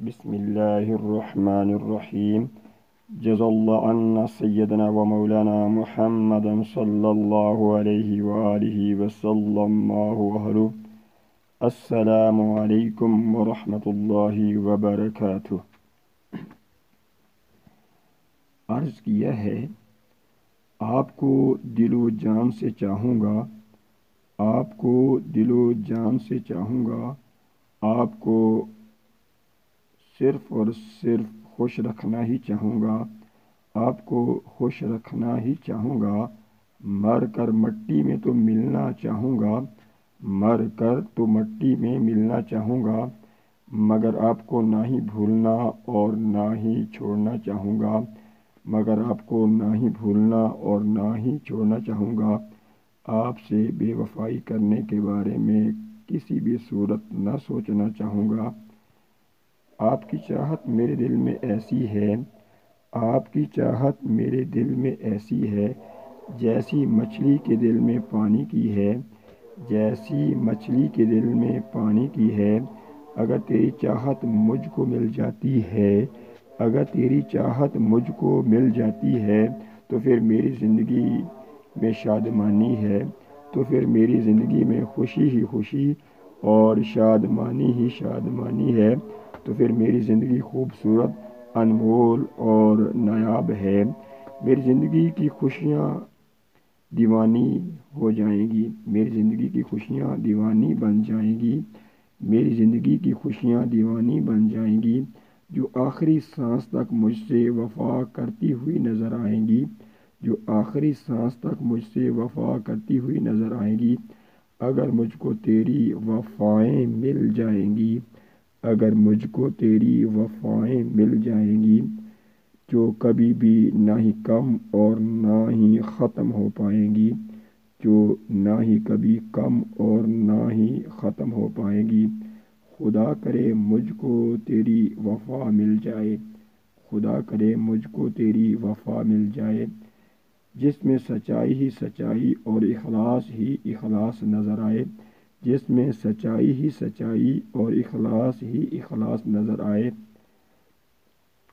بسم الله الرحمن الرحيم. جزا الله عنا سيدنا ومولانا محمدا صلى الله عليه وآله وسلم ما هو أهله. السلام عليكم ورحمة الله وبركاته. عرض کیا ہے، آپ کو دل و جان سے چاہوں گا، آپ کو دل و جان سے چاہوں گا، آپ کو صرف اور صرف خوش رکھنا ہی چاہوں گا، آپ کو خوش رکھنا ہی چاہوں گا، مر کر مٹی میں تو ملنا چاہوں گا، مر کر تو مٹی میں ملنا چاہوں گا، مگر آپ کو نہ ہی بھولنا اور نہ ہی چھوڑنا چاہوں گا، مگر آپ کو نہ ہی بھولنا اور نہ ہی چھوڑنا چاہوں گا، آپ سے بے وفائی کرنے کے بارے میں کسی بھی صورت نہ سوچنا چاہوں گا۔ آپ کی چاہت میرے دل میں ایسی ہے، آپ کی چاہت میرے دل میں ایسی ہے، جیسی مچھلی کے دل میں پانی کی ہے، جیسی مچھلی کے دل میں پانی کی ہے۔ اگر تیری چاہت مجھ کو مل جاتی ہے، اگر تیری چاہت مجھ کو مل جاتی ہے تو پھر میری زندگی میں شادمانی ہے، تو پھر میری زندگی میں خوشی ہی خوشی اور شادمانی ہی شادمانی ہے، تو پھر میری زندگی خوبصورت، انمول اور نایاب ہے۔ میری زندگی کی خوشیاں دیوانی ہو جائیں گی، میری زندگی کی خوشیاں دیوانی بن جائیں گی، میری زندگی کی خوشیاں دیوانی بن جائیں گی، جو آخری سانس تک مجھ سے وفا کرتی ہوئی نظر آئیں گی، جو آخری سانس تک مجھ سے وفا کرتی ہوئی نظر آئیں گی۔ اگر مجھ کو تیری وفائیں مل جائیں گی، اگر مجھ کو تیری وفائیں مل جائیں گی، جو کبھی بھی نہ ہی کم اور نہ ہی ختم ہو پائیں گی، جو نہ ہی کبھی کم اور نہ ہی ختم ہو پائیں گی۔ خدا کرے مجھ کو تیری وفا مل جائے، خدا کرے مجھ کو تیری وفا مل جائے، جس میں سچائی ہی سچائی اور اخلاص ہی اخلاص نظر آئے، جس میں سچائی ہی سچائی اور اخلاص ہی اخلاص نظر آئے،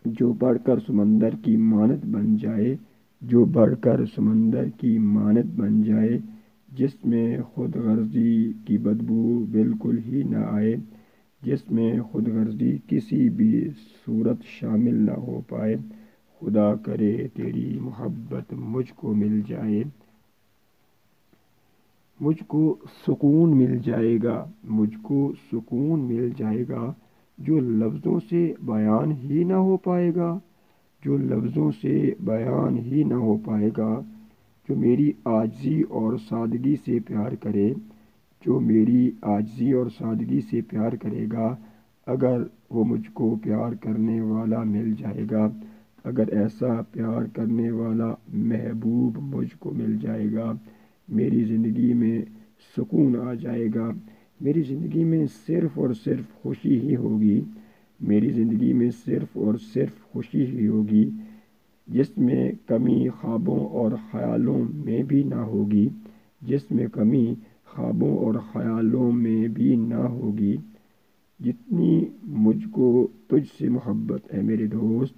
جو بڑھ کر سمندر کی مانند بن جائے، جو بڑھ کر سمندر کی مانند بن جائے، جس میں خود غرضی کی بدبو بالکل ہی نہ آئے، جس میں خود غرضی کسی بھی صورت شامل نہ ہو پائے۔ خدا کرے تیری محبت مجھ کو مل جائے، مجھ کو سکون مل جائے گا، مجھ کو سکون مل جائے گا، جو لفظوں سے بیان ہی نہ ہو پائے گا، جو لفظوں سے بیان ہی نہ ہو پائے گا، جو میری عاجزی اور سادگی سے پیار کرے، جو میری عاجزی اور سادگی سے پیار کرے گا۔ اگر وہ مجھ کو پیار کرنے والا مل جائے گا، اگر ایسا پیار کرنے والا محبوب مجھ کو مل جائے گا، میری زندگی میں سکون آ جائے گا، میری زندگی میں صرف اور صرف خوشی ہی ہوگی، میری زندگی میں صرف اور صرف خوشی ہی ہوگی، جس میں کمی خوابوں اور خیالوں میں بھی نہ ہوگی، جس میں کمی خوابوں اور خیالوں میں بھی نہ ہوگی۔ جتنی مجھ کو تجھ سے محبت ہے میرے دوست،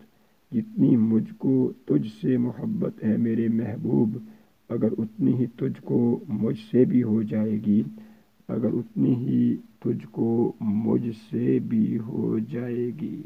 جتنی مجھ کو تجھ سے محبت ہے میرے محبوب، اگر اتنی ہی تجھ کو مجھ سے بھی ہو جائے گی، اگر اتنی ہی تجھ کو مجھ سے بھی ہو جائے گی۔